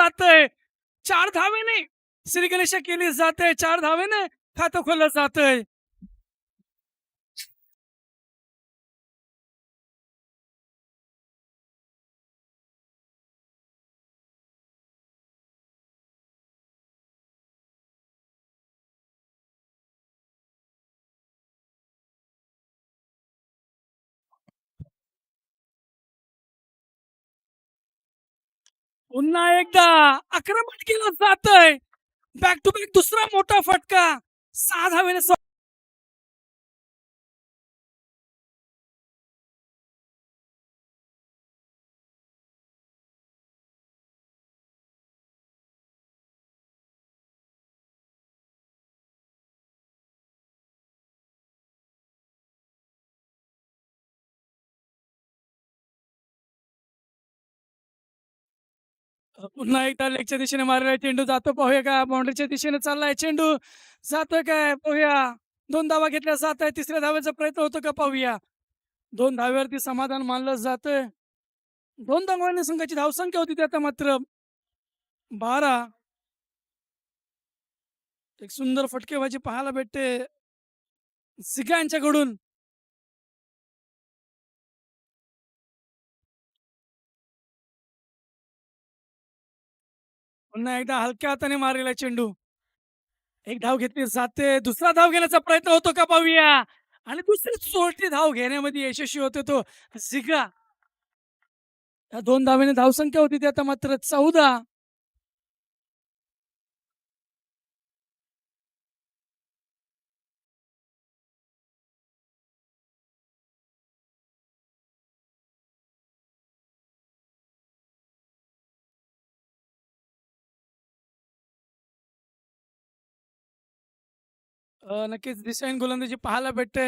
जातंय. 4 धावेने श्रीगणेशा केली जाते. 4 धावेने खातं खोललं जातंय. पुन्हा एकदा आक्रमण केलं जातंय. बॅक टू बॅक दुसरा मोठा फटका. 6 धावेने पुन्हा एकदा लेगच्या दिशेने मारलेला चेंडू जातो पाहूया का? बाउंडरीच्या दिशेने चाललाय चेंडू. जातोय काय? पाहूया. 2 धावा घेतल्या जात आहेत. तिसऱ्या धावेचा प्रयत्न होतो का पाहूया. 2 धाव्यावरती समाधान मानलं जातंय. 2 धावांनी संघाची धावसंख्या होती ती आता मात्र 12. एक सुंदर फटकेबाजी पाहायला भेटते झिगा यांच्याकडून. पुन्हा एकदा हलक्या हाताने मारलेला चेंडू. एक धाव घेतली जाते. दुसरा धाव घेण्याचा प्रयत्न होतो का पाहूया. आणि दुसरी चोरटी धाव घेण्यामध्ये यशस्वी होतो तो झिगा. या 2 धावेने धावसंख्या होती ती आता मात्र 14. नक्कीच दिशाहीन गोलंदाजी पाहायला भेटते.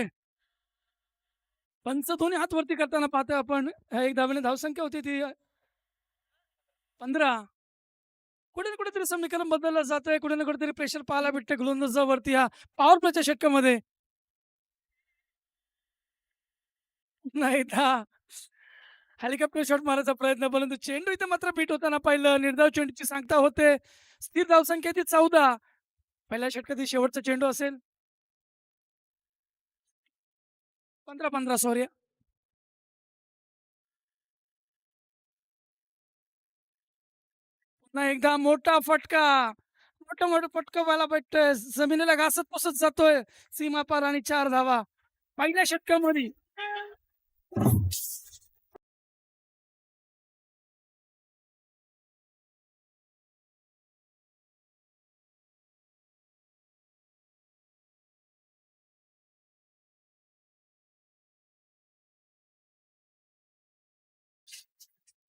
पंच दोन्ही हात वरती करताना पाहतोय आपण. एक धावेने धावसंख्या होती ती 15. कुठे ना कुठेतरी समीकरण बदललं जातंय. कुठे ना कुठेतरी प्रेशर पाहायला भेटते गोलंदाजावरती ह्या पॉवर प्लेच्या षटकामध्ये. नाहीदा हेलिकॉप्टर शॉट मारायचा प्रयत्न, परंतु चेंडू इथे मात्र बीट होताना पाहिलं. निर्धाव चेंडूची सांगता होते. स्थिर धावसंख्या ती 14. पहिल्या षटकातील शेवटचा चेंडू असेल. 15-15 सॉरी. पुन्हा एकदा मोठा फटका. मोठा फटका व्हायला भेटतोय. जमिनीला घासत पुसत जातोय. सीमा पार आणि 4 धावा. पहिल्या षटकामध्ये.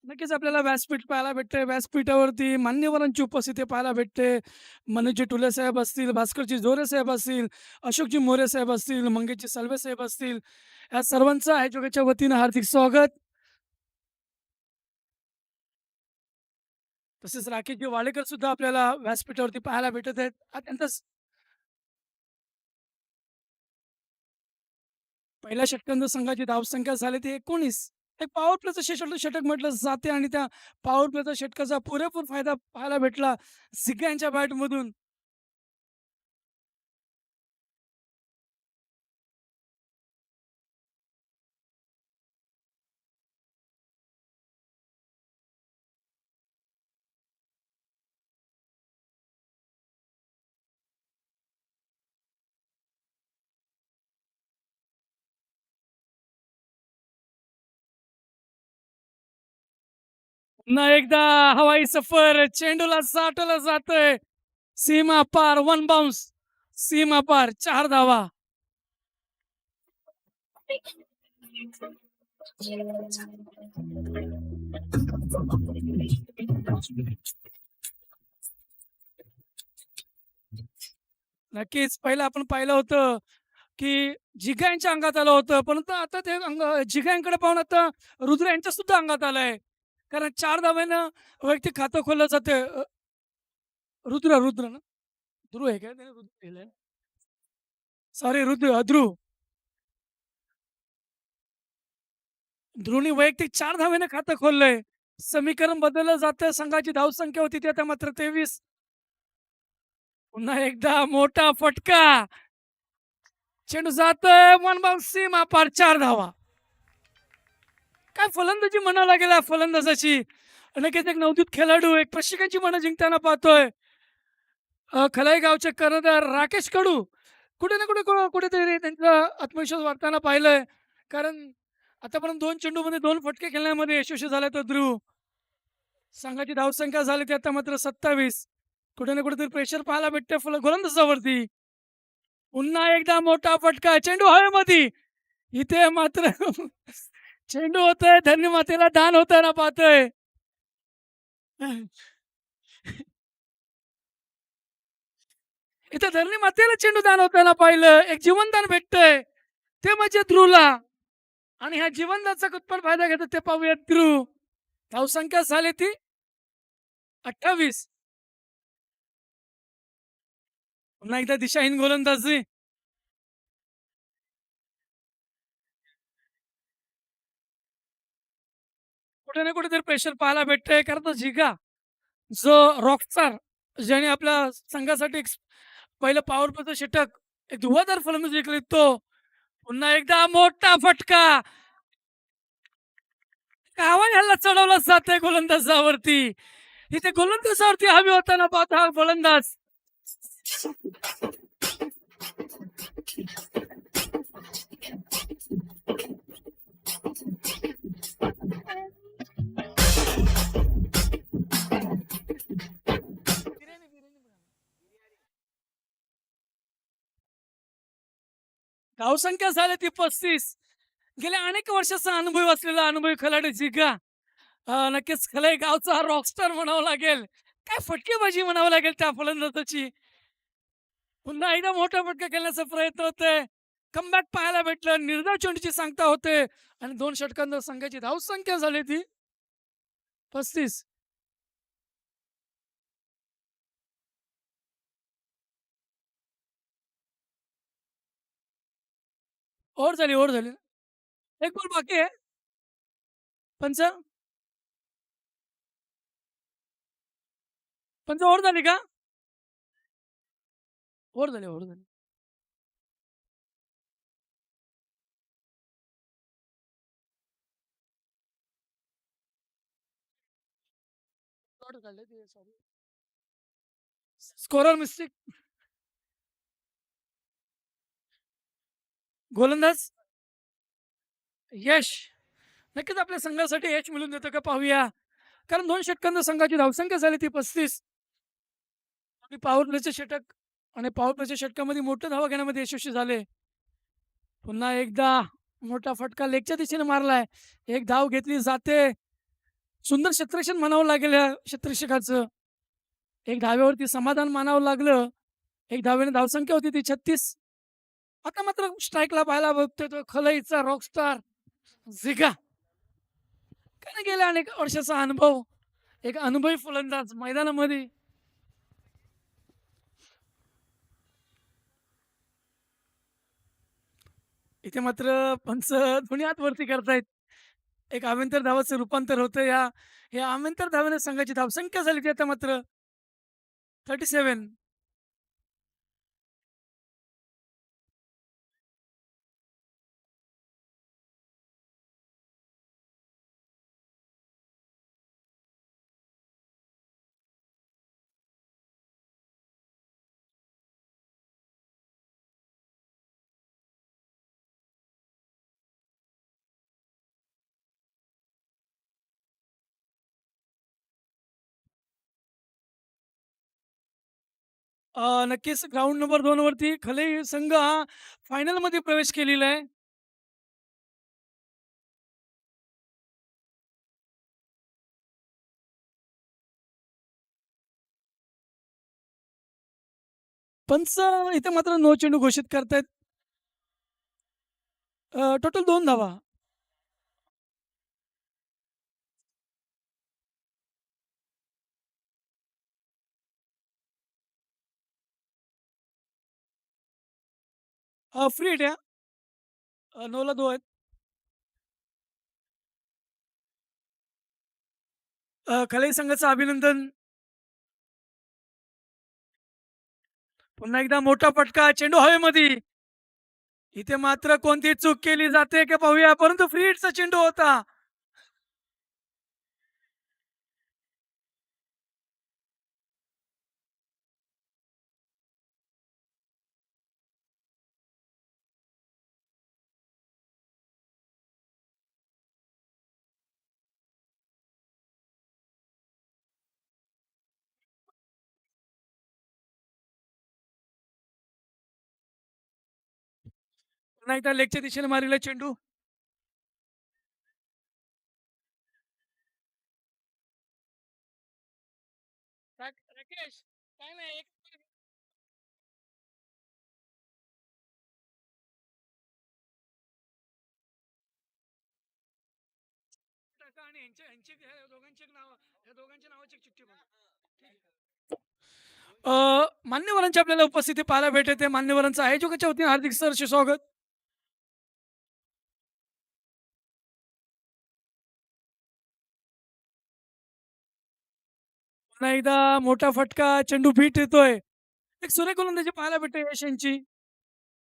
नक्कीच आपल्याला व्यासपीठ पाहायला भेटते. व्यासपीठावरती मान्यवरांची उपस्थिती पाहायला भेटते. मनोजजी टुले साहेब असतील, भास्करजी जोरे साहेब असतील, अशोकजी मोरे साहेब असतील, मंगेशजी सलवे साहेब असतील. या सर्वांचं आयोजकाच्या वतीनं हार्दिक स्वागत. तसेच राकेशजी वाडेकर सुद्धा आपल्याला व्यासपीठावरती पाहायला भेटत आहेत. अत्यंत पहिल्या षटकांत संघाची धावसंख्या झाली ती 19. एक पॉवर प्लेचं षटक म्हटलं जाते आणि त्या पॉवर प्लेचा षटकाचा पुरेपूर फायदा पाहायला भेटला झिगा यांच्या बॅटमधून. पुन्हा एकदा हवाई सफर चेंडूला साठवलं जातंय. सीमा पार 1 बाउन्स. सीमा पार 4 धावा. नक्कीच पहिलं आपण पाहिलं होतं की झिगा यांच्या अंगात आलं होतं, परंतु आता ते झिगा यांकडे पाहून आता रुद्र यांच्या सुद्धा अंगात आलंय. कारण 4 धाव्यानं वैयक्तिक खातं खोललं जातंय. रुद्र ना? ध्रुव आहे का? त्याने रुद्र लिहिलंय. सॉरी ध्रुव. ध्रुवनी वैयक्तिक 4 धाव्याने खातं खोललंय. समीकरण बदललं जातं. संघाची धावसंख्या होती ती आता मात्र 23. पुन्हा एकदा मोठा फटका. चेंडू जातोय मनभाऊ सीमा पार 4 धावा. काय फलंदाजी म्हणावं लागेल या फलंदाजाची. नक्कीच एक नवोदित खेळाडू, एक प्रशिक्षकांची मनं जिंकताना पाहतोय. खलाई गावचे कर्णधार राकेश कडू कुठे ना कुठे कुठेतरी त्यांचा आत्मविश्वास वाढताना पाहिलंय. कारण आतापर्यंत 2 चेंडूमध्ये 2 फटके खेळण्यामध्ये यशस्वी झाले तर ध्रुव. संघाची धावसंख्या झाली ती आता मात्र 27. कुठे ना कुठेतरी प्रेशर पाहायला भेटतंय गोलंदाजावरती. पुन्हा एकदा मोठा फटका. चेंडू हवेमध्ये. इथे मात्र चेंडू होतोय धन्य मातेला दान होताना पाहतोय. इथे धरणी मातेला चेंडू दान होताना पाहिलं. एक जीवनदान भेटतंय. ते म्हणजे ध्रुवला आणि ह्या जीवनदानाचा कुठपण फायदा घेतो ते पाहूया ध्रुव. धावसंख्या झाली ती 28. पुन्हा एकदा दिशाहीन गोलंदाजी. कुठे ना कुठेतरी प्रेशर पाहायला भेटतंय. कारण तो झिगा जो रॉकस्टार ज्याने आपल्या संघासाठी एक पहिलं पॉवर प्लेचं षटक, एक धुव्वाधार फलंदाजी जिंकली तो. पुन्हा एकदा मोठा फटका. हवाई हल्ला चढवला जातोय गोलंदाजावरती. इथे गोलंदाजावरती हवी होताना पाहता हा गोलंदाज. धावसंख्या झाली ती 35. गेल्या अनेक वर्षाचा अनुभव असलेला अनुभवी खेळाडू जिगा. नक्कीच खलय गावचा रॉकस्टार म्हणावं लागेल. काय फटकेबाजी म्हणावं लागेल त्या फलंदाजाची. पुन्हा एकदा मोठा फटका खेळण्याचा प्रयत्न होतोय. कमबॅक पाहायला भेटलं. निर्धाव चेंडूची सांगता होते आणि 2 षटकांत संघाची धावसंख्या झाली ती 35. ओव्हर झाली, ओव्हर झाली. 1 बॉल बाकी आहे. पंच पंच ओव्हर झाली का? ओव्हर झाली, ओव्हर झाली. Scorer mistake. गोलंदाज यश. नक्कीच आपल्या संघासाठी यश मिळवून देतो का पाहूया. कारण 2 षटकांत संघाची धावसंख्या झाली ती 35 आणि पॉवर प्लेचे षटक आणि पॉवर प्लेच्या षटकामध्ये मोठं धावा घेण्यामध्ये यशस्वी झाले. पुन्हा एकदा मोठा फटका लेगच्या दिशेने मारलाय. एक धाव घेतली जाते. सुंदर क्षेत्ररक्षण म्हणावं लागेल या क्षेत्ररक्षकाचं. एक धाव्यावरती समाधान मानावं लागलं. एक धावेने धावसंख्या होती ती 36. आता मात्र स्ट्राईकला पाहायला बघतोय तो खलईचा रॉकस्टार झिगा. कारण गेल्या अनेक वर्षाचा अनुभव, एक अनुभवी फलंदाज मैदानामध्ये. इथे मात्र पंच दोन्ही हात वरती करतायत. एक अवांतर धावाचं रूपांतर होतं या अवांतर धावेने संघाची धावसंख्या झाली ती आता मात्र 37. नक्कीच ग्राउंड नंबर 2 वरती खलई संघ हा फायनलमध्ये प्रवेश केलेला आहे. पंच इथे मात्र नो चेंडू घोषित करतायत. टोटल 2 धावा. फ्री हिट आहे. 9ला 2 आहेत. खलई संघाचं अभिनंदन. पुन्हा एकदा मोठा फटका, चेंडू हवेमध्ये. इथे मात्र कोणती चूक केली जाते का पाहूया, परंतु फ्री हिटचा चेंडू होता. पुन्हा एकदा लेगच्या दिशेने मारलेला चेंडू. राकेश, काय नाही, एक टाका आणि ह्या दोघांची नाव, ह्या दोघांच्या नावाची एक चिठ्ठी बनवा. मान्यवरांची आपल्याला उपस्थिती पाहायला भेटते. मान्यवरांचं आयोजकाच्या वतीने हार्दिक सहर्ष स्वागत. पुन्हा एकदा मोठा फटका, चेंडू फिट येतोय. एक सुरेख गोलंदाजी पाहायला भेटते यश यांची.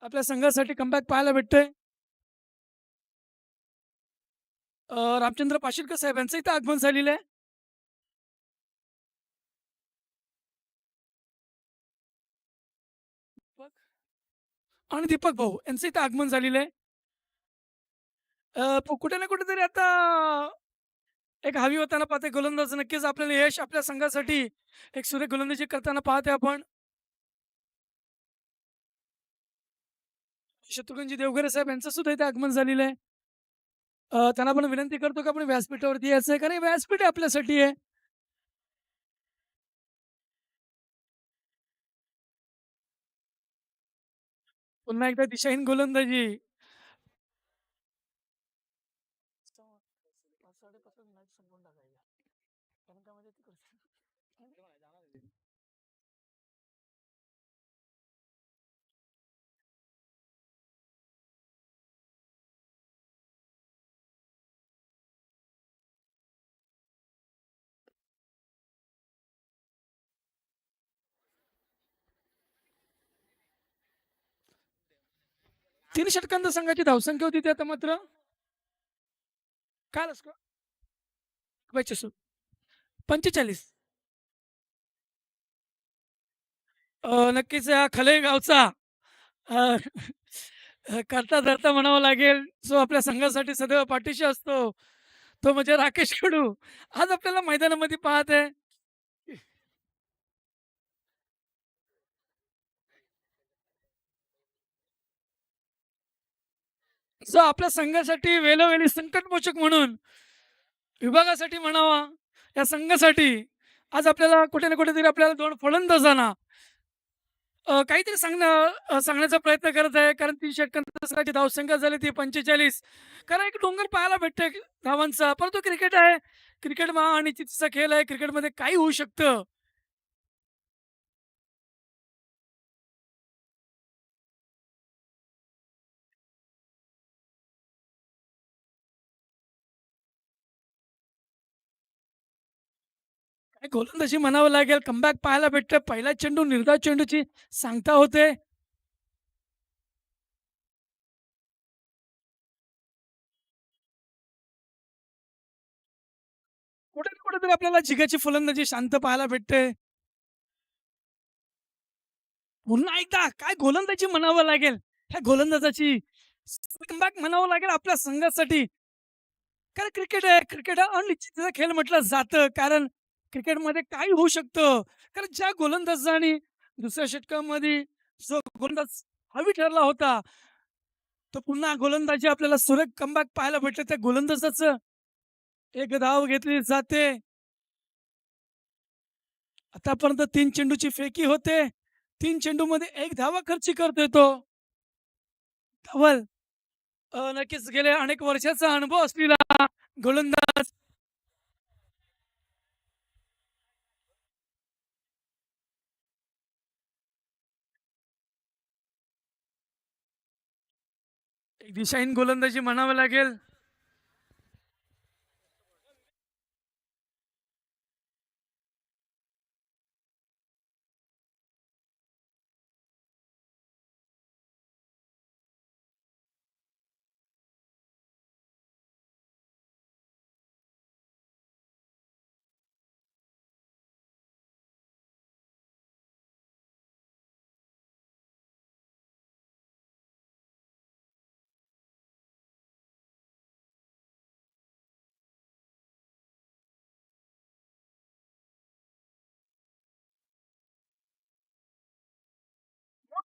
आपल्या संघासाठी कमबॅक पाहायला भेटतंय. रामचंद्र पाशीलकर साहेब यांचं इथं आगमन झालेलं आहे. आणि दीपक भाऊ यांचं इथं आगमन झालेलं आहे. कुठे ना कुठेतरी आता एक हवी होताना पाहते गोलंदाज, नक्कीच आपल्याला यश आपल्या संघासाठी एक सुरेख गोलंदाजी करताना पाहते आपण. शत्रुघ्नजी देवघरे साहेब यांचं सुद्धा इथे आगमन झालेलं आहे. त्यांना पण विनंती करतो की आपण व्यासपीठावरती यायचं आहे, कारण हे व्यासपीठ आपल्यासाठी आहे. पुन्हा एकदा दिशाहीन गोलंदाजी. तीन षटकांत संघाची धावसंख्या होती ती आता मात्र काय 45. नक्कीच या खले गावचा अ, करता धरता म्हणावं लागेल, जो आपल्या संघासाठी सदैव पाठीशी असतो, तो म्हणजे राकेश कडू. आज आपल्याला मैदानामध्ये पाहत आहे. जो आपल्या संघासाठी वेळोवेळी संकटमोचक म्हणून, विभागासाठी म्हणावा, या संघासाठी आज आपल्याला कुठे ना कुठेतरी आपल्याला 2 फलंदाजांना काहीतरी सांगण्याचा प्रयत्न करत आहे. कारण 3 षटकांसाठी धावसंख्या झाली ती 45. कारण एक डोंगर पाहायला भेटतोय धावांचा. परंतु क्रिकेट आहे. क्रिकेट महाअनिश्चिततेचा खेळ आहे. क्रिकेटमध्ये काही होऊ शकतं. काय गोलंदाजी म्हणावं लागेल. कमबॅक पाहायला भेटतं. पहिला चेंडू निर्धाव चेंडूची सांगता होते. कुठे ना कुठेतरी आपल्याला जिगरची फलंदाजी शांत पाहायला भेटते. पुन्हा एकदा काय गोलंदाजी म्हणावं लागेल. ह्या गोलंदाजाची कमबॅक म्हणावं लागेल आपल्या संघासाठी. कारण क्रिकेट आहे. क्रिकेट हा अनिश्चिततेचा खेळ म्हटलं जातं. कारण क्रिकेटमध्ये काही होऊ शकतं. कारण ज्या गोलंदाजाने दुसऱ्या षटकामध्ये जो गोलंदाज हवी ठरला होता, तो पुन्हा गोलंदाजी आपल्याला सुरेख कमबॅक पाहायला भेटलं. त्या गोलंदाजाचं एक धाव घेतली जाते. आतापर्यंत 3 चेंडूची फेकी होते. 3 चेंडूमध्ये 1 धावा खर्ची करतोय तो. धवल नक्कीच गेल्या अनेक वर्षाचा अनुभव असलेला गोलंदाज. एक दिशाहीन गोलंदाजी म्हणावं लागेल.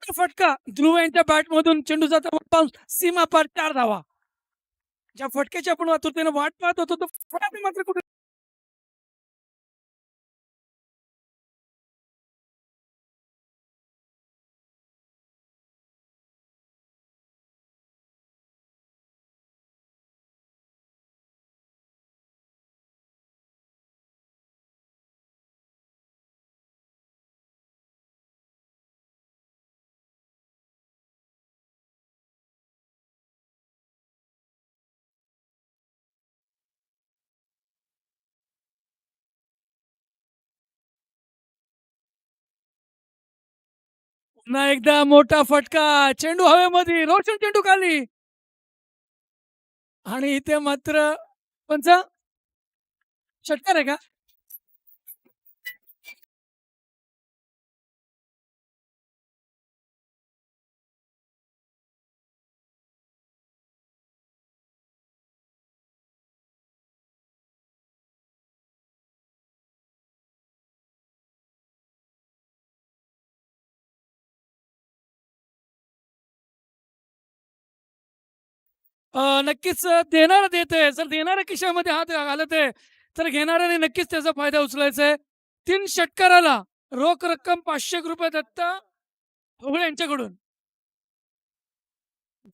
मोठा फटका ध्रुव यांच्या बॅटमधून चेंडू जाता बाउन्स सीमापार 4 धावा. ज्या फटक्याची आपण आतुरतेने वाट पाहत होतो, तो फटका मात्र कुठे पुन्हा एकदा मोठा फटका. चेंडू हवेमध्ये, रोशन चेंडू खाली आणि इथे मात्र पंच षटकार आहे का? नक्कीच देणारा देतंय. जर देणाऱ्या खिशामध्ये हात घालत आहे, तर घेणाऱ्याने नक्कीच त्याचा फायदा उचलायचा आहे. 3 षटकाराला रोख रक्कम ₹500 दत्ता ढोबळे यांच्याकडून.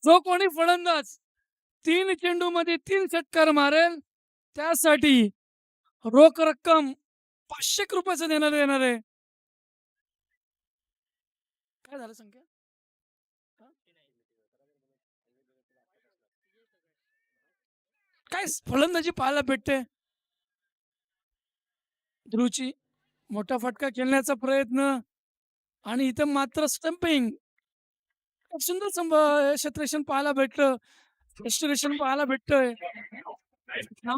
जो कोणी फलंदाज 3 चेंडूमध्ये 3 षटकार मारेल, त्यासाठी रोख रक्कम ₹500 देण्यात येणार आहे. काय झालं संख्या? हा? काय फलंदाजी पाहायला भेटते ध्रुवची. मोठा फटका खेळण्याचा प्रयत्न आणि इथं मात्र स्टंपिंग. खूप सुंदर क्षेत्ररक्षण पाहायला भेटलं. क्षेत्ररक्षण पाहायला भेटतंय. हां.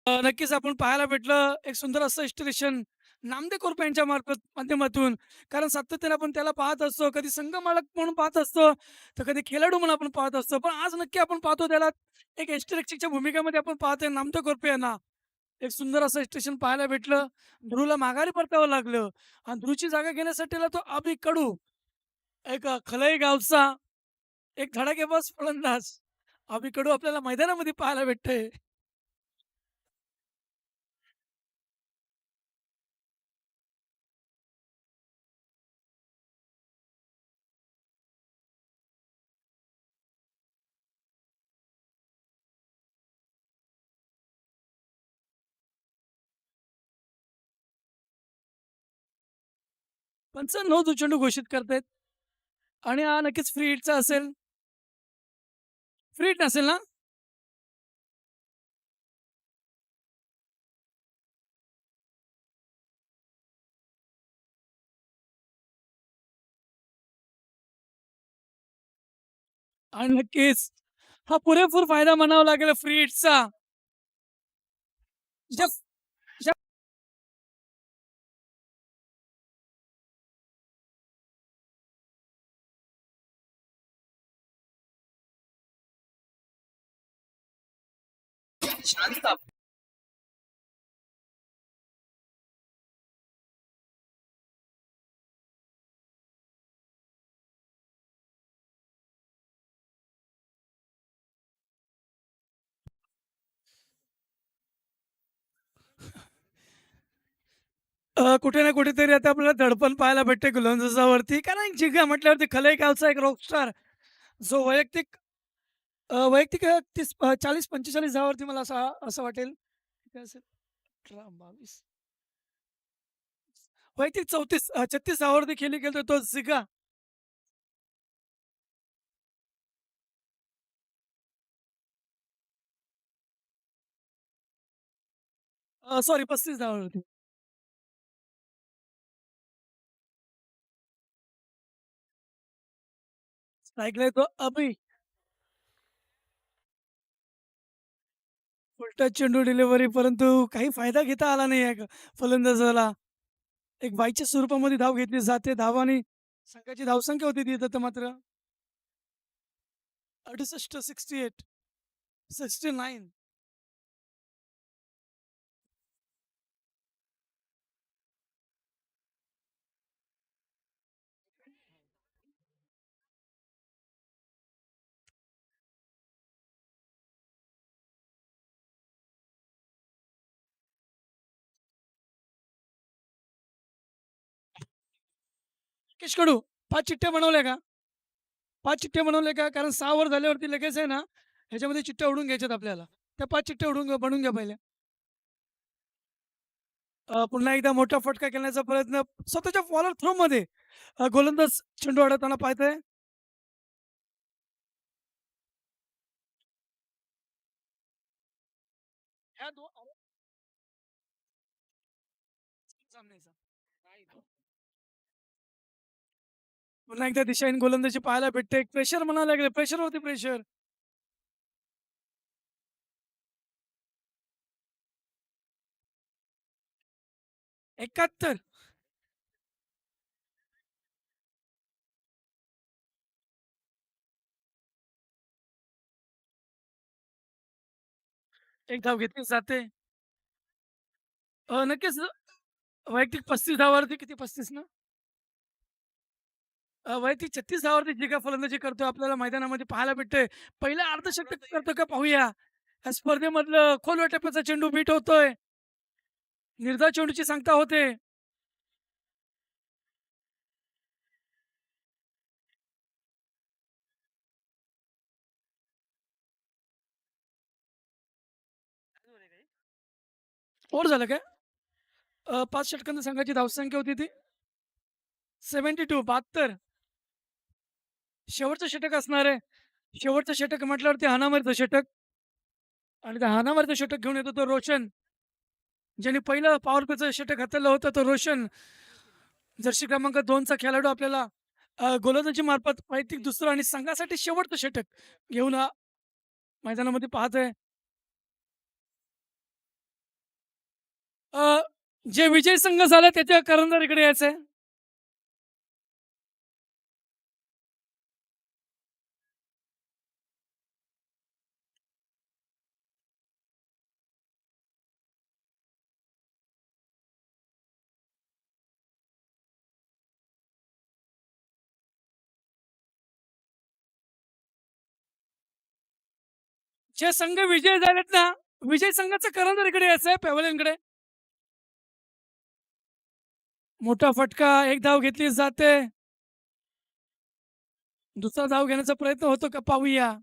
नक्कीच आपण पाहायला भेटलं एक सुंदर असं इन्स्टिलेशन नामदेव कोरपे यांच्या मार्फत माध्यमातून. कारण सातत्याने आपण त्याला पाहत असतो. कधी संघ मालक म्हणून पाहत असतो, तर कधी खेळाडू म्हणून आपण पाहत असतो. पण आज नक्की आपण पाहतो त्याला एक यष्टिरक्षकच्या भूमिकेमध्ये आपण पाहतोय नामदेव कोरपे यांना. एक सुंदर असं स्टेशन पाहायला भेटलं. ध्रुवला माघारी परतावं लागलं आणि ध्रुवची जागा घेण्यासाठी तो अभि कडू एक खलई गावचा एक धडाकेबाज फलंदाज अभि कडू आपल्याला मैदानामध्ये पाहायला भेटतंय. पंच नो चेंडू घोषित करतायत आणि हा नक्कीच फ्री हिटचा असेल. फ्री हिट नसेल ना? आणि नक्कीच हा पुरेपूर फायदा म्हणावा लागेल फ्री हिट्सचा. ज्या ज्या कुठे ना कुठेतरी आता आपल्याला दडपण पाहायला भेटते गोलंदाजावरती. कारण जिंका म्हटल्यावरती खलई गावचा एक रॉकस्टार जो वैयक्तिक 40-45 धावावरती मला असं असं वाटेल. किती असेल? 18, 22 वैयक्तिक 36 धावावरती खेळली गेली तो झिगा. सॉरी 35 धावावरती. स्ट्राईकला तो अभि. उलटा चेंडू डिलिव्हरी परंतु काही फायदा घेता आला नाही या फलंदाजाला. एक बाईच्या स्वरूपामध्ये धाव घेतली जाते. धावा आणि संघाची धावसंख्या होती ती तिथं मात्र 68, 68, 69. राकेश कडू 5 चिठ्ठ्या बनवल्या का? 5 चिठ्ठ्या बनवल्या का? कारण 6 ओव्हर झाल्यावरती लगेच आहे ना, ह्याच्यामध्ये चिठ्ठ्या उडवून घ्यायच्यात आपल्याला. त्या 5 चिठ्ठ्या बनवून घ्या पहिल्या. पुन्हा एकदा मोठा फटका खेळण्याचा प्रयत्न स्वतःच्या फॉलोअर थ्रोमध्ये गोलंदाज चेंडू अडवताना पाहतोय. ह्या दो सामन्याचा. पुन्हा एकदा दिशाहीन गोलंदाजी पाहायला भेटते. एक प्रेशर म्हणायला लागेल. प्रेशरवरती प्रेशर. 71. एक धाव घेतली जाते. नक्कीच वैयक्तिक 35 धावावरती किती 35 ना? वैयक्तिक 36 धावावरती जी काही फलंदाजी करतोय आपल्याला मैदानामध्ये पाहायला भेटतंय. पहिलं अर्धशतक करतो का पाहूया. या स्पर्धेमधलं खोलवर टप्प्याचा चेंडू बीट होतोय. निर्धाव चेंडूची सांगता होते. ओव्हर झालं काय? 5 षटकांच्या संघाची धावसंख्या होती ती 72 72. शेवटचं षटक असणार आहे. शेवटचं षटक म्हटल्यावरती हाणामारीचं षटक आणि त्या हाणामारीचं षटक घेऊन येतो तो रोशन. ज्याने पहिलं पॉवर प्लेचं षटक हाताळलं होतं तो रोशन. जर्सी क्रमांक 2 चा खेळाडू आपल्याला गोलंदाजी मार्फत वैयक्तिक दुसरं आणि संघासाठी शेवटचं षटक घेऊन मैदानामध्ये पाहतोय. अ, जे विजय संघ झाला त्याच्या करंदारीकडे यायचंय. जे संघ विजय झालेत ना, विजय संघाचा करंदारीकडे यायचंय पॅव्हलियनकडे. मोठा फटका, एक धाव घेतली जाते. दुसरा धाव घेण्याचा प्रयत्न होतो का पाहूया.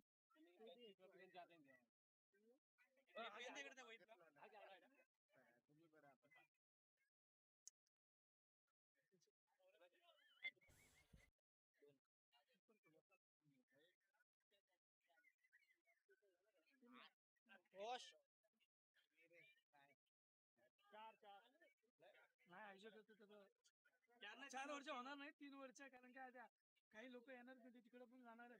त्यांना 4 वर्ष होणार नाही 3 वर्ष कारण काय त्या काही लोक येणार नाही तिकडे पण जाणार आहेत.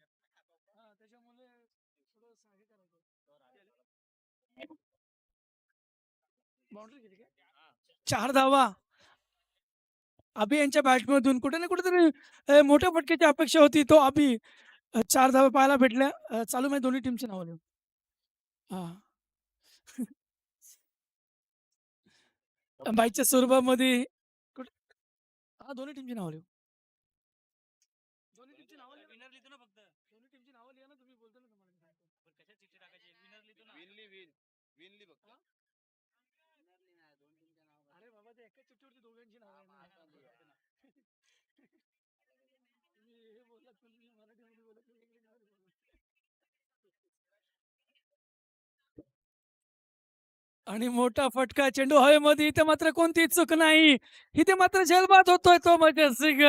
त्याच्यामुळे थोडं हे करायचं. बाउंड्री गेली काय? 4 धावा अभि यांच्या बॅटमधून कुठे ना कुठेतरी मोठ्या फटक्याची अपेक्षा होती. तो अभि 4 धावा पाहायला भेटल्या. चालू मॅच दोन्ही टीमची नावं लिहून. हां. बाईच्या स्वरूपामध्ये कुठे हां, दोन्ही टीमची नावं लिहू. दोन्ही टीमची नावं लिहा. विनर लिहितो ना फक्त. दोन्ही टीमची नावं लिहा ना तुम्ही बोलतो ना तुम्हाला मी सांगतो. पण कशात चिठ्ठी टाकायची? विनर लिहितो ना. विन फक्त. अरे बाबा ते एकाच चिठ्ठीवरती दोघांची नावं आहे ना. तुम्ही हे बोललात पण मी मराठीमध्ये बोलत नाही इंग्लिशमध्ये बोललो. आणि मोठा फटका चेंडू हवेमध्ये इथे मात्र कोणती चूक नाही. इथे मात्र झेलबाद होतोय तो मजेत सिंग.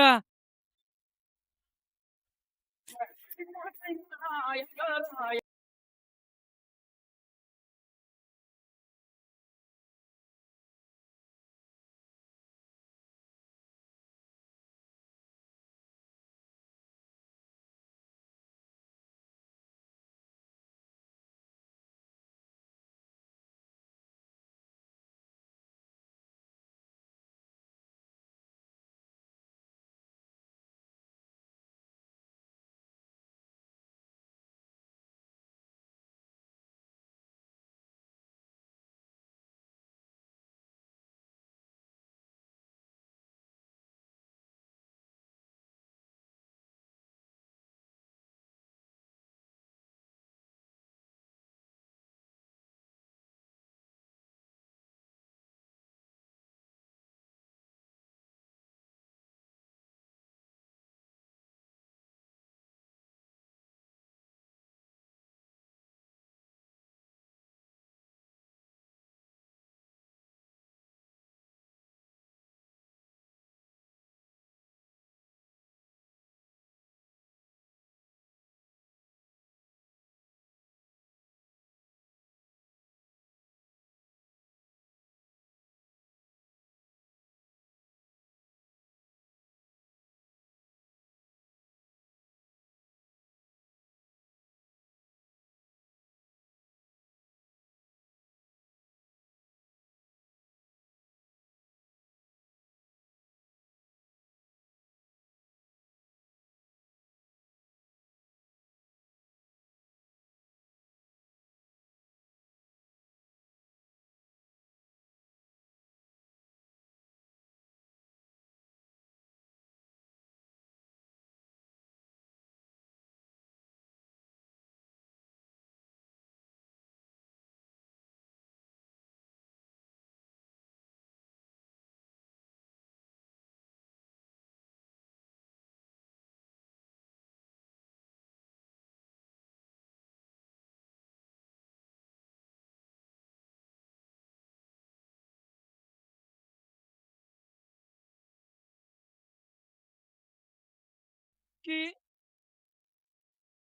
की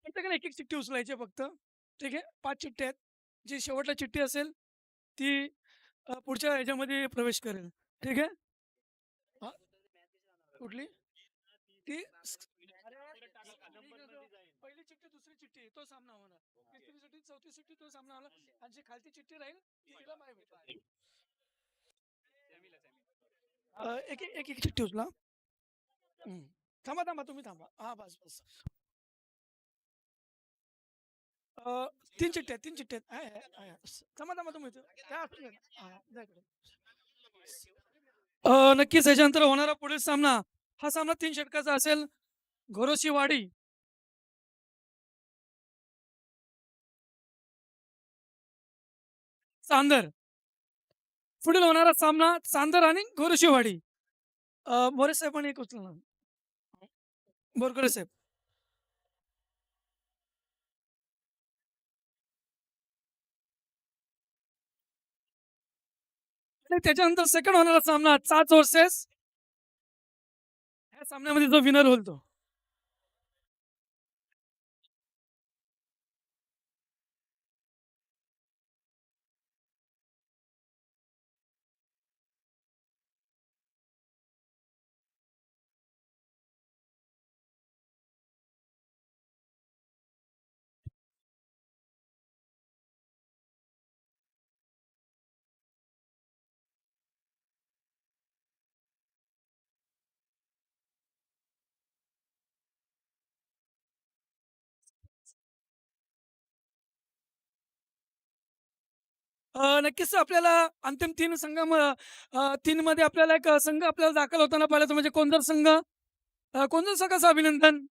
प्रत्येकाने एक-एक चिठ्ठी उचलायची फक्त. ठीक आहे. 5 चिठ्ठ्या आहेत. जी शेवटला चिठ्ठी असेल ती पुढच्या ह्याच्यामध्ये प्रवेश करेल. ठीक आहे. हां, कुठली? ती पहिली चिठ्ठी, दुसरी चिठ्ठी तो सामना होणार. तिसरी चिठ्ठी, चौथी चिठ्ठी तो सामना होणार आणि जी खालची चिठ्ठी राहील ती तिला बाय भेटेल. एक-एक चिठ्ठी उचला. हं. थांबा, थांबा. तुम्ही थांबा. हां, बस, बस. अ, 3 चिठ्ठ्या आहेत, 3 चिठ्ठ्या आहेत. आहे, आहे, आहे. थांबा, थांबा तुम्ही इथं. त्या असू द्या. हां, द्या इकडे. नक्कीच ह्याच्यानंतर होणारा पुढील सामना, हा सामना 3 षटकाचा असेल. घोरोशी वाडी, चांदर. पुढील होणारा सामना चांदर आणि घोरोशी वाडी. मोरे साहेबांनी एक उचलणार. बोरकडे साहेब. आणि त्याच्यानंतर सेकंड होणारा सामना चाच वर्सेस ह्या सामन्यामध्ये जो विनर होईल तो. नक्कीच आपल्याला अंतिम 3 मध्ये आपल्याला एक संघ आपल्याला दाखल होताना पाहिलं म्हणजे कोणता संघ? कोणत्या संघाचं अभिनंदन?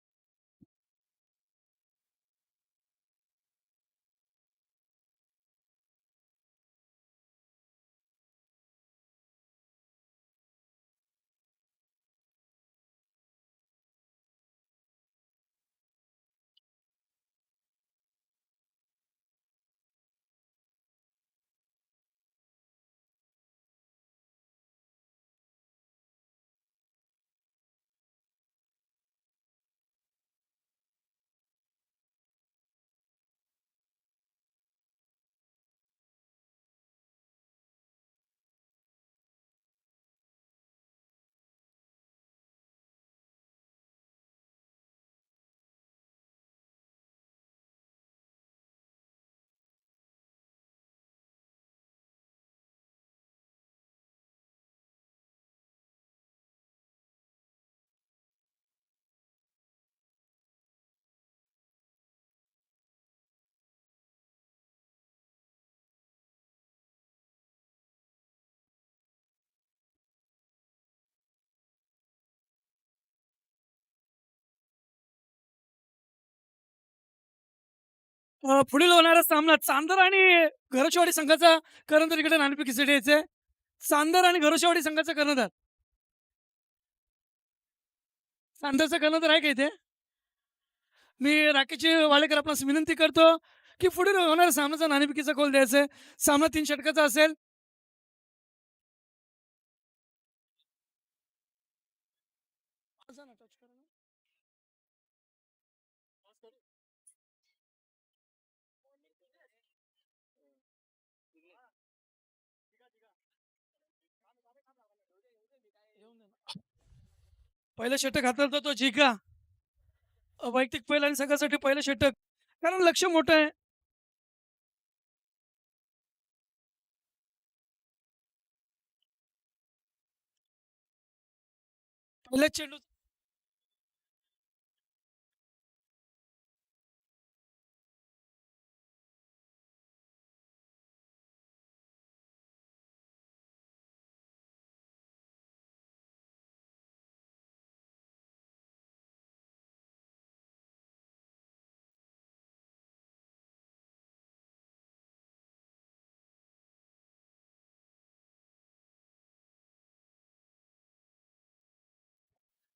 पुढील होणारा सामना चांदर आणि घरशेवाडी संघाचा कर्णधार इकडे नाणेफेकीसाठी यायचंय. चांदर आणि घरशेवाडी संघाचा कर्णधार. चांदरचा कर्णधार आहे का इथे? मी राकेश वाळेकर आपणास विनंती करतो, की पुढील होणाऱ्या सामन्याचा नाणेफेकीचा कौल द्यायचा आहे. सामना 3 षटकाचा असेल. पहिलं षटक हाताळतो तो जिंका. वैयक्तिक पहिला आणि संघासाठी पहिलं षटक. कारण लक्ष मोठं आहे. पहिल्या चेंडू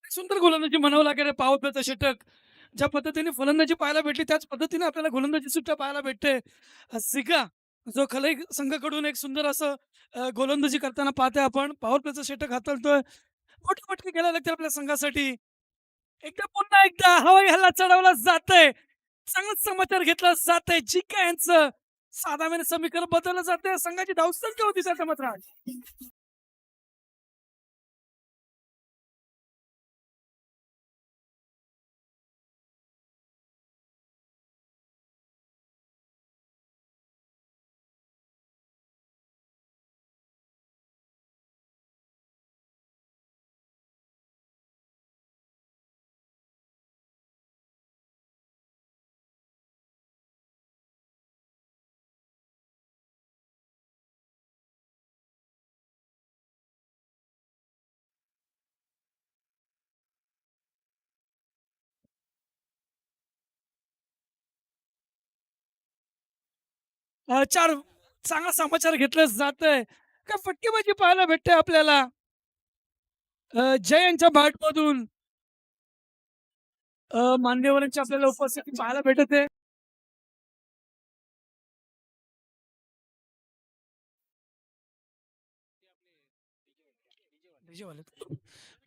सुंदर गोलंदाजी म्हणावं लागेल पॉवर प्लेचं षटक. ज्या पद्धतीने फलंदाजी पाहायला भेटली त्याच पद्धतीने आपल्याला गोलंदाजी सुद्धा पाहायला भेटते. सिगा जो खलई संघाकडून एक सुंदर असं गोलंदाजी करताना पाहतोय आपण. पॉवर प्लेचं षटक हाताळतोय. मोठे फटके घ्यायला लागतील आपल्या संघासाठी. पुन्हा एकदा हवाई हल्ला चढवला जातंय. चांगलाच समाचार घेतला जातंय. चिका यांचं साधारण समीकरण बदललं जातंय. संघाची धावसंख्या होती त्याच्या मात्र. 4 चांगला समाचार घेतलं जातंय. काय फटकेबाजी पाहायला भेटते आपल्याला. जय यांच्या बॅटमधून मान्यवरांची आपल्याला उपस्थिती पाहायला भेटत आहे.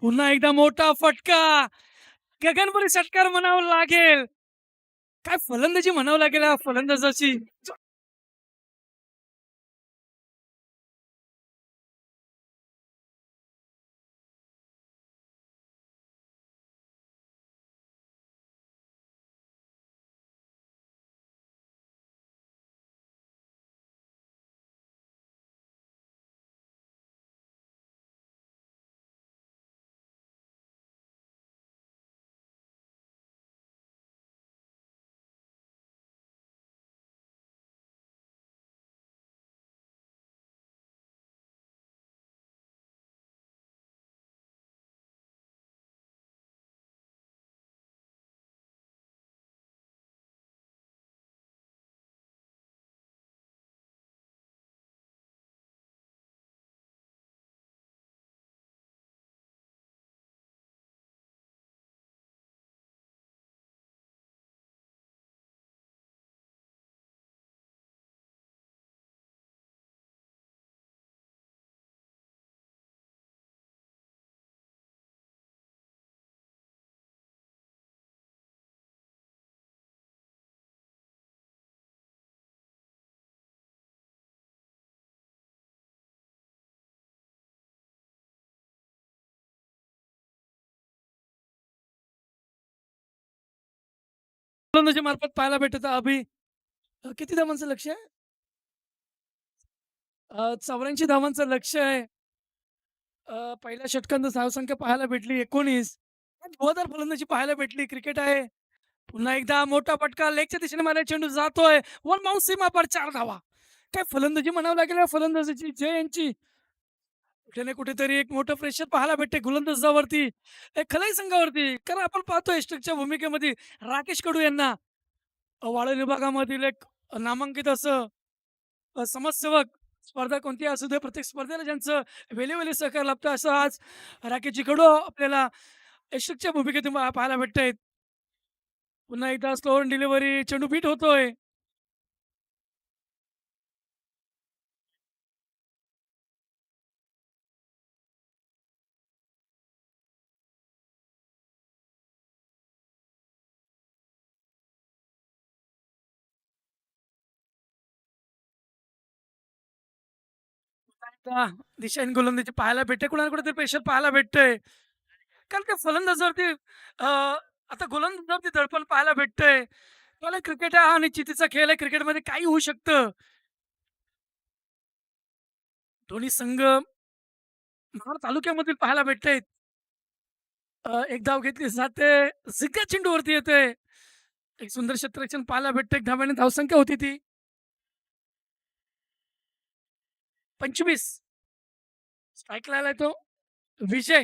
पुन्हा एकदा मोठा फटका. गगनभरी षटकार म्हणावं लागेल. काय फलंदाजी म्हणावं लागेल या फलंदाजाची. फलंदाजी मार्फत पाहायला भेटत किती धावांचं लक्ष आहे? 84 धावांचं लक्ष आहे. पहिल्या षटकांत धावसंख्या पाहायला भेटली 19. धुवाधार फलंदाजी पाहायला भेटली. क्रिकेट आहे. पुन्हा एकदा मोठा फटका लेगच्या दिशेने मारला चेंडू जातोय. वन बाउन्स सीमा पार 4 धावा. काय फलंदाजी म्हणावं लागेल या फलंदाजीची जय यांची. कुठे ना कुठेतरी एक मोठं प्रेशर पाहायला भेटते गोलंदाजावरती, खलाई संघावरती. कारण आपण पाहतोय स्ट्रिकच्या भूमिकेमध्ये राकेश कडू यांना वाळू विभागामधील एक नामांकित असं समाजसेवक. स्पर्धा कोणतीही असू दे, प्रत्येक स्पर्धेला ज्यांचं वेळोवेळी सहकार्य लाभतं असं आज राकेशजी कडू आपल्याला यशस्वीच्या भूमिकेतून पाहायला भेटतायत. पुन्हा एकदा स्लो डिलिव्हरी चेंडू बीट होतोय. पुन्हा एकदा दिशाहीन गोलंदाजी पाहायला भेटते. कुणाला कुठेतरी प्रेशर पाहायला भेटतंय. कारण त्या फलंदाजावरती आता गोलंदाजावरती दडपण पाहायला भेटतंय. मला क्रिकेट हा निश्चितीचा खेळ आहे. क्रिकेटमध्ये काही होऊ शकतं. दोन्ही संघ महाड तालुक्यामधील पाहायला भेटतायत. एक धाव घेतली जाते. झिग्गा चेंडूवरती येते. एक सुंदर क्षेत्ररक्षण पाहायला भेटतं. एक धाव्याने धावसंख्या होती ती 25. स्ट्राईकला आलाय तो विजय.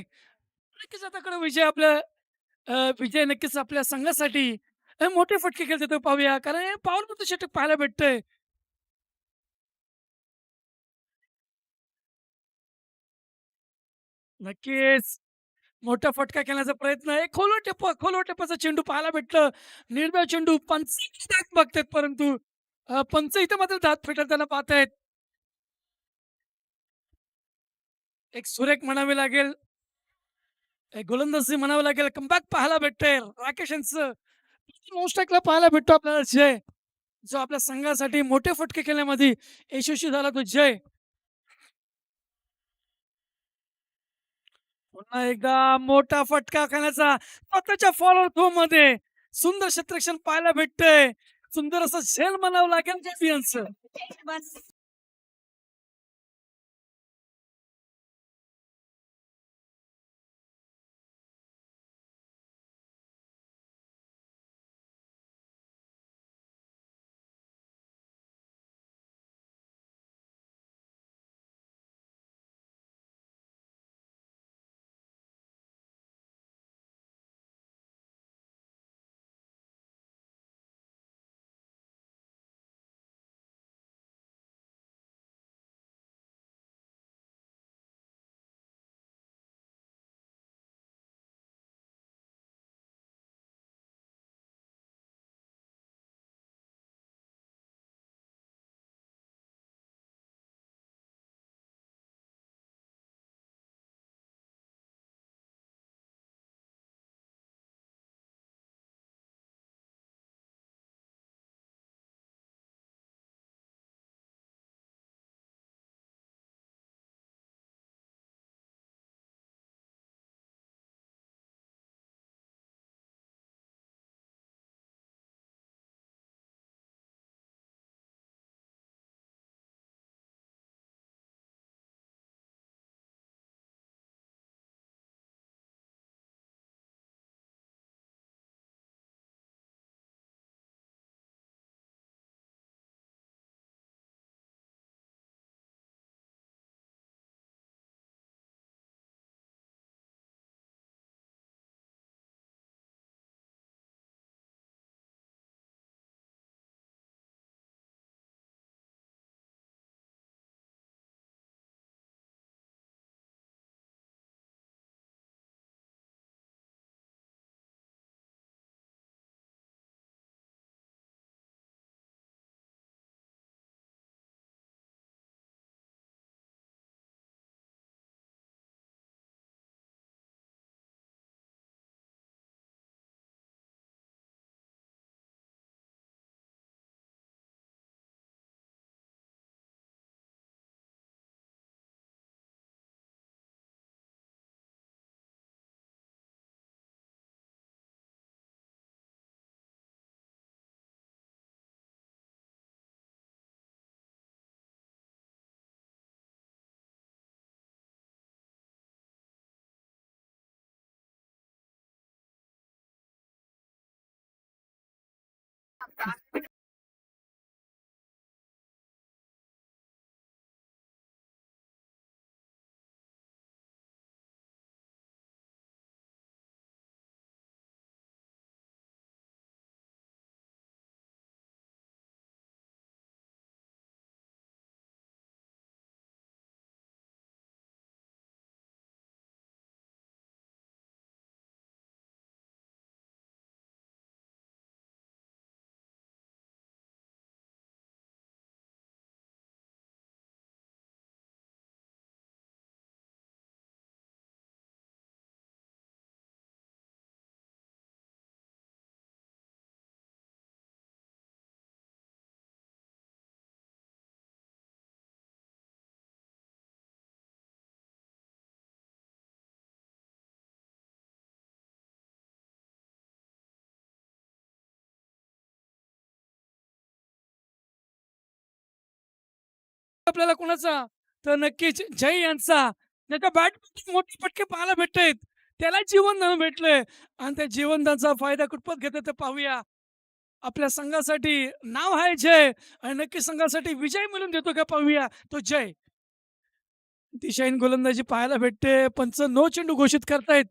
नक्कीच आता कडे विजय आपल्या विजय नक्कीच आपल्या संघासाठी मोठे फटके खेळतो तो पाहूया. कारण हे पॉवरफुल षटक पाहायला भेटतंय. नक्कीच मोठा फटका खेळण्याचा प्रयत्न आहे. खोलवर टेपाचा चेंडू पाहायला भेटलं. निर्धाव चेंडू पंचांची दात बघतायत परंतु पंच इथं मात्र दात फेटाळताना पाहतायत. एक सुरेख म्हणावे लागेल गोलंदाजी म्हणावं लागेल, कमबॅक पाहायला भेटतंय राकेश यांचं. मोस्टॅकला पाहायला भेटतो आपल्याला जय. जो आपल्या संघासाठी मोठे फटके खेळण्यामध्ये यशस्वी झाला तो जय. पुन्हा एकदा मोठा फटका खाण्याचा स्वतःच्या फॉलो थ्रो मध्ये सुंदर क्षेत्ररक्षण पाहायला भेटतंय. सुंदर असं झेल म्हणावं लागेल चॅम्पियन्स. आपल्याला कोणाचा तर नक्कीच जय यांचा. त्याच्या बॅटमध्ये मोठे फटके पाहायला भेटतायत. त्याला जीवनदान भेटलंय आणि त्या जीवनदानाचा फायदा कुठपत घेतात ते पाहूया. आपल्या संघासाठी नाव आहे जय आणि नक्की संघासाठी विजय मिळवून देतो का पाहूया तो जय. दिशाहीन गोलंदाजी पाहायला भेटते. पंच नो चेंडू घोषित करतायत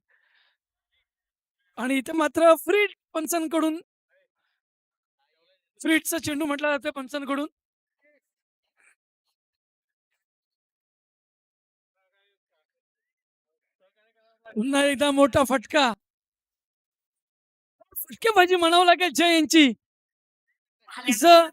आणि इथे मात्र फ्री पंचांकडून फ्रीडचा चेंडू म्हटला जातं पंचांकडून. पुन्हा एकदा मोठा फटका. फटकेबाजी म्हणावं लागेल जय यांची. तिचं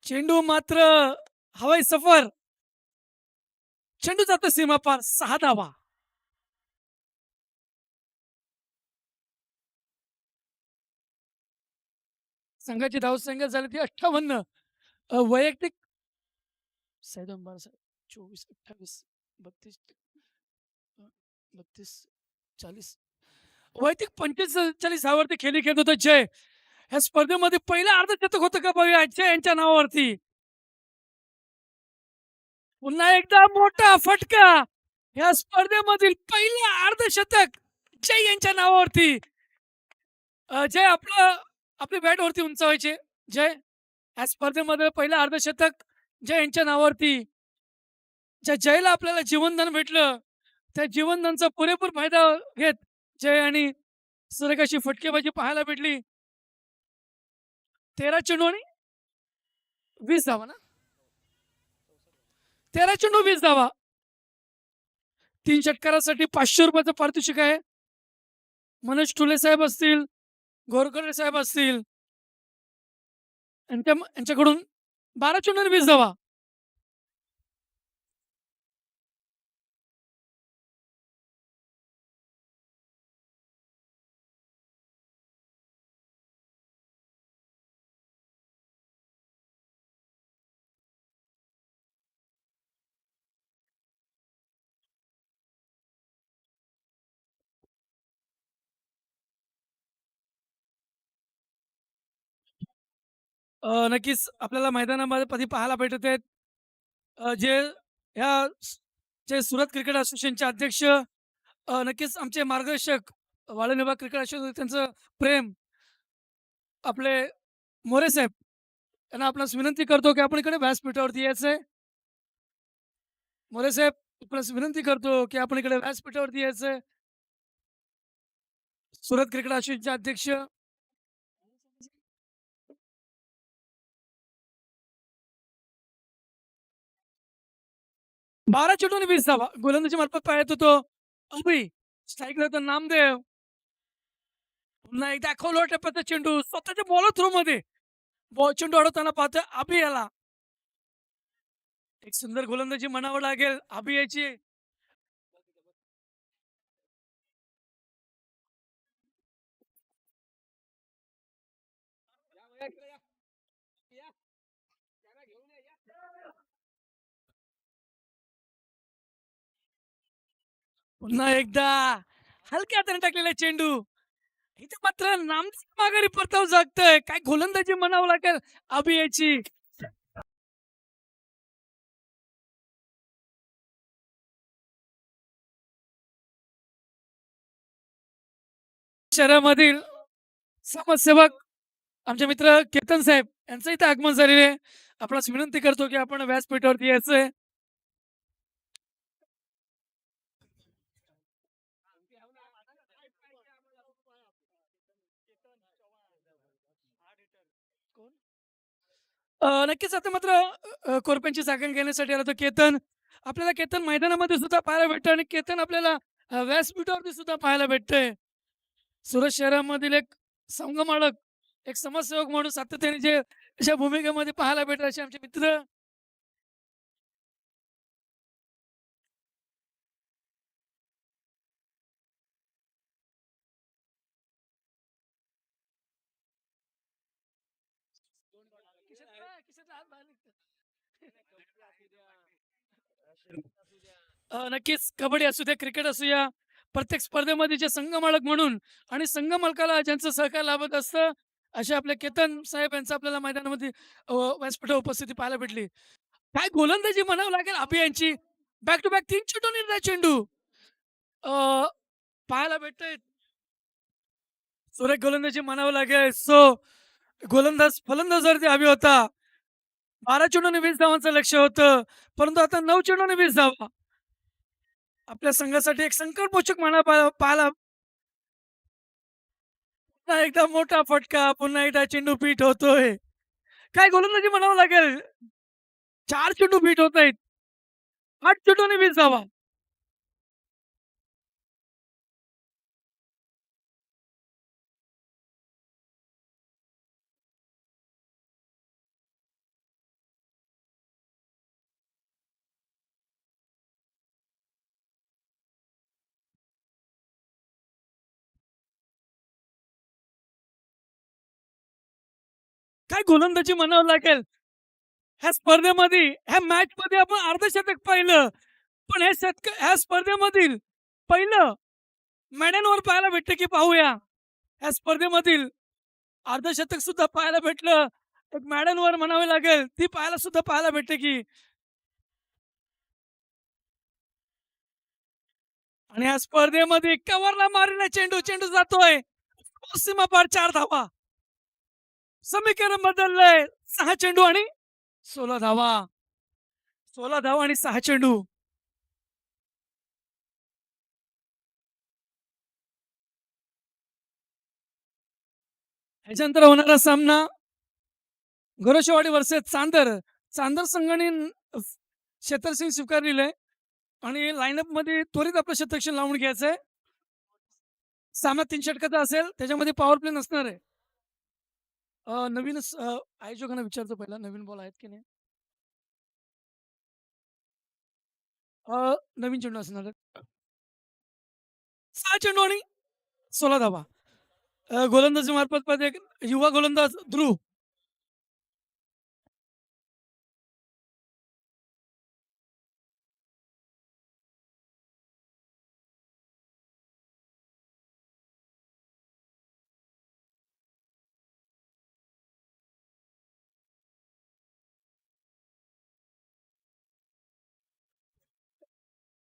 चेंडू मात्र हवाई सफर. चेंडू जातो सीमापार 6 धावा. संघाची धावसंख्या झाली ती 58. वैयक्तिक 2 12 24 28 32 32 40 वैयक्तिक 45 धावावरती खेळी खेळत होता जय. ह्या स्पर्धेमध्ये पहिलं अर्धशतक होतं का बघूया जय यांच्या नावावरती. पुन्हा एकदा मोठा फटका. या स्पर्धेमधील पहिलं अर्धशतक जय यांच्या नावावरती. जय आपली बॅट वरती उंचावायचे. जय या स्पर्धेमध्ये पहिलं अर्धशतक जय यांच्या नावावरती. ज्या जयला आपल्याला जीवनदान भेटलं त्या जीवनदानचा पुरेपूर फायदा घेत जय आणि सुरेखाची फटकेबाजी पाहायला भेटली. 13 चेंडू आणि 20 धावा ना. 13 चेंडू 20 धावा. 3 षटकारासाठी 500 रुपयाचं पारितोषिक आहे. मनोज ठुले साहेब असतील, गोरकडे साहेब असतील यांच्याकडून 12 चेंडू आणि 20 धावा. नक्कीच आपल्याला मैदानामध्ये पाहायला भेटत आहेत. जे ह्या जे सुरत क्रिकेट असोसिएशनचे अध्यक्ष नक्कीच आमचे मार्गदर्शक वाळून विभाग क्रिकेट असोसिएशन त्यांचं प्रेम आपले मोरे साहेब यांना आपणास विनंती करतो की आपण इकडे व्यासपीठावरती यायचंय. मोरे साहेब आपणास विनंती करतो की आपण इकडे व्यासपीठावरती यायचंय. सुरत क्रिकेट असोसिएशनचे अध्यक्ष 12 चेंडू आणि 20 धावा. गोलंदाजी मार्फत पाहत होतो अभि. स्ट्राईक होता नामदेव. पुन्हा एकदा खोलवर टप्प्याचा चेंडू स्वतःच्या बॉलर थ्रो मध्ये चेंडू अडवताना पाहतोय अभि याला. एक सुंदर गोलंदाजी म्हणावं लागेल अभि याची. पुन्हा एकदा हलक्या हाताने टाकलेला चेंडू. इथे मात्र नामदेव माघारी परताव जागतोय. काय गोलंदाजी म्हणावं लागेल अभि याची. शहरामधील समाजसेवक आमचे मित्र केतन साहेब यांचं इथे आगमन झालेले आहे. आपणास विनंती करतो की आपण व्यासपीठावरती यायचंय. नक्कीच आता मात्र कोरप्यांची जागा घेण्यासाठी आला तो केतन. आपल्याला केतन मैदानामध्ये सुद्धा पाहायला भेटतं आणि केतन आपल्याला व्यासपीठावरती सुद्धा पाहायला भेटतंय. सुरत शहरामधील एक संघमालक, एक समाजसेवक म्हणून सातत्याने जे अशा भूमिकेमध्ये पाहायला भेटतात असे आमचे मित्र. नक्कीच कबड्डी असू द्या, क्रिकेट असू द्या, प्रत्येक स्पर्धेमध्ये जे संघमालक म्हणून आणि संघमालकाला ज्यांचं सहकार्य लाभत असतं असे आपले केतन साहेब यांचं आपल्याला मैदानामध्ये व्यासपीठावर उपस्थिती पाहायला भेटली. काय गोलंदाजी म्हणावं लागेल अभियांची. बॅक टू बॅक 3 चेंडू निर्णय चेंडू पाहायला भेटतोय. सुरेख गोलंदाजी म्हणावं लागेल. गोलंदाज फलंदाजावरती हवी होता. 12 चेंडू आणि 20 धावांचं लक्ष होतं, परंतु आता 9 चेंडू आणि 20 धावा. आपल्या संघासाठी एक संकटमोचक म्हणा पाहायला. पुन्हा एकदा मोठा फटका, पुन्हा एकदा चेंडू पीठ होतोय. काय गोलंदाजी म्हणावं लागेल. 4 चेंडू पीठ होत आहेत. 8 चेंडू आणि 20 धावा. काय गोलंदाजी म्हणावं लागेल. ह्या स्पर्धेमध्ये, ह्या मॅचमध्ये आपण अर्धशतक पाहिलं. पण ह्या स्पर्धेमधील पहिलं मेडनवर पाहायला भेटतं की पाहूया. ह्या स्पर्धेमधील अर्धशतक सुद्धा पाहायला भेटलं. एक मेडनवर म्हणावे लागेल. ती पाहायला भेटते की आणि या स्पर्धेमध्ये कव्हरला मारलेला चेंडू, चेंडू जातोय. सीमापार 4 धावा. समीकरण बदललंय. 6 चेंडू आणि 16 धावा. 16 धावा आणि 6 चेंडू. ह्याच्यानंतर होणारा सामना गोरेशवाडी वर्सेस चांदर. चांदर संघाने क्षेत्ररक्षण स्वीकारलेलं आहे आणि लाईनअपमध्ये त्वरित आपलं क्षेत्ररक्षण लावून घ्यायचंय. सामना 3 षटकाचा असेल. त्याच्यामध्ये पॉवर प्ले नसणार आहे. नवीनच आयोजकांना विचारतो पहिला नवीन बॉल आहेत की नाही? नवीन चेंडू असणार आहेत. 6 चेंडू आणि 16 धावा. गोलंदाजी मार्फत एक युवा गोलंदाज ध्रुव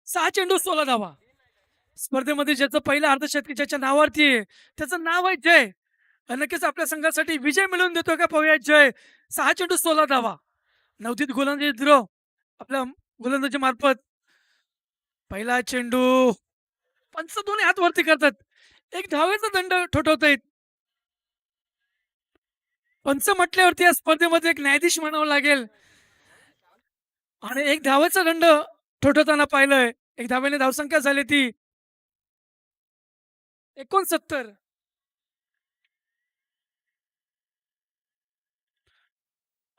6 चेंडू 16 धावा. स्पर्धेमध्ये ज्याचं पहिलं अर्धशतक ज्याच्या नावावरती आहे, त्याचं नाव आहे जय. नक्कीच आपल्या संघासाठी विजय मिळवून देतो का पाहूया जय. 6 चेंडू 16 धावा. नवदीत गोलंदाजी ध्रुव आपल्या गोलंदाजी मार्फत पहिला चेंडू पंच दोन्ही हात वरती करतात. एक धावेचा दंड ठोठवतायत. पंच म्हटल्यावरती या स्पर्धेमध्ये एक न्यायाधीश म्हणावं लागेल आणि एक धावेचा दंड ठोठवताना पाहिलंय. एक धावेने धावसंख्या झाली ती 69.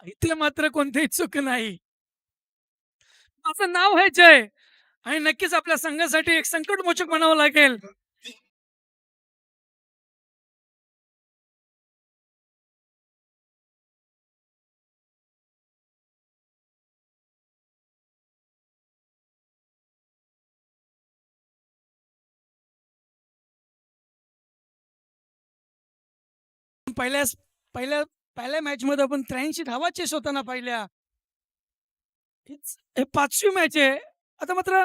इथे मात्र कोणतीही चूक नाही. माझं नाव आहे जय आणि नक्कीच आपल्या संघासाठी एक संकटमोचक म्हणावं लागेल. पहिल्या पहिल्या पहिल्या मॅच मध्ये आपण 83 धावा चेस होताना पाहिल्या. हे 5वी मॅच आहे. आता मात्र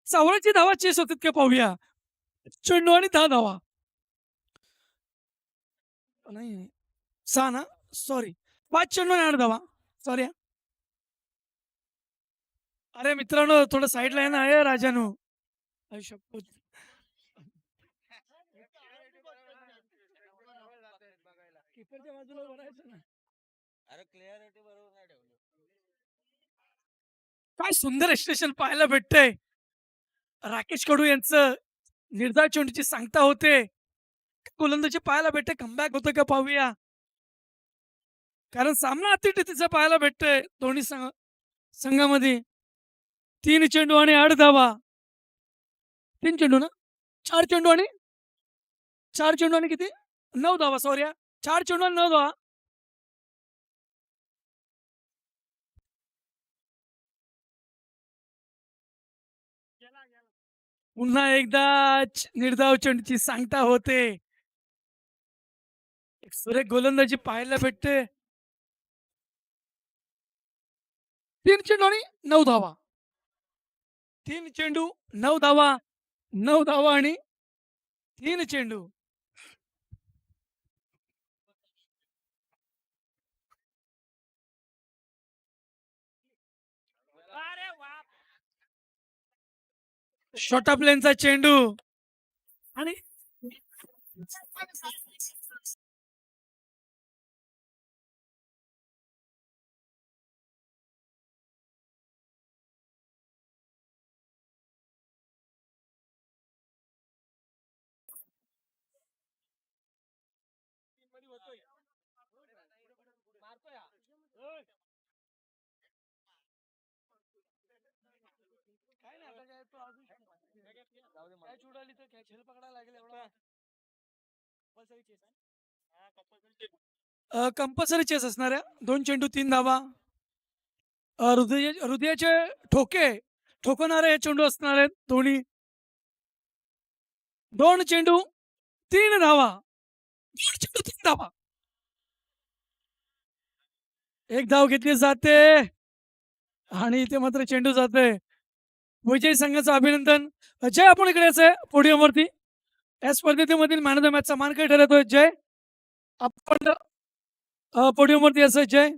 84 धावा चेस होतात का पाहूया. चेंडू आणि 10 धावा. नाही 6 ना? सॉरी. 5 चेंडू आणि 8 धावा. सॉरी. अरे मित्रांनो थोडं साईडला आहे ना. ए राजानो. आई शपथ. कीपरच्या बाजूला भरायचं ना. काय सुंदर एक्सप्रेशन पाहायला भेटतंय. राकेश कडू यांचं निर्धाव चेंडूची सांगता होते. गोलंदाजी पाहायला भेटते. कमबॅक होतं का पाहूया. कारण सामना अतिशय पाहायला भेटतोय दोन्ही संघामध्ये. 3 चेंडू आणि 8 धावा. 3 चेंडू ना? 4 चेंडू आणि 4 चेंडू आणि किती? 9 धावा. सॉरी. 4 चेंडू आणि 9 धावा. पुन्हा एकदा निर्धाव चेंडूची सांगता होते. एक सुरेख गोलंदाजी पाहायला भेटते. 3 चेंडू आणि 9 धावा. 3 चेंडू 9 धावा. 9 धावा आणि 3 चेंडू. छोटा प्लेनचा चेंडू आणि कंपल्सरी चेस असणार आहे. 2 चेंडू 3 धावा. हृदयाचे ठोके ठोकवणारे चेंडू असणार आहेत दोन्ही. 2 चेंडू 3 धावा. 2 चेंडू 3 धावा. 1 धाव घेतली जाते आणि इथे मात्र चेंडू जातोय. विजयी संघाचं अभिनंदन. जय आपण इकडे यायचंय पोडियमवरती. या स्पर्धेमधील मॅन ऑफ द मॅचचा मानकरी ठरवतोय जय. आपण पोडियमवरती यायचंय जय.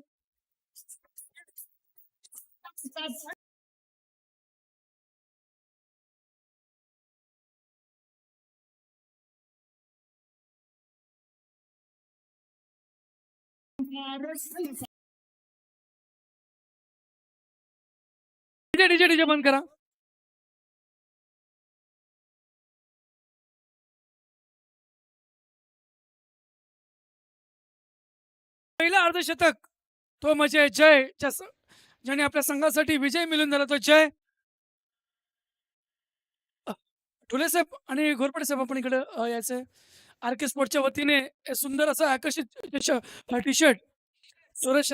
डीजे डीजे डीजे बंद करा. पहिला अर्धशतक तो म्हणजे जय ज्याने आपल्या संघासाठी विजय मिळून झाला तो जय. ठुले साहेब आणि घोरपडे साहेब आपण इकडे यायचंय. आर के स्पोर्टच्या वतीने हे सुंदर असं आकर्षित टी शर्ट सुरेश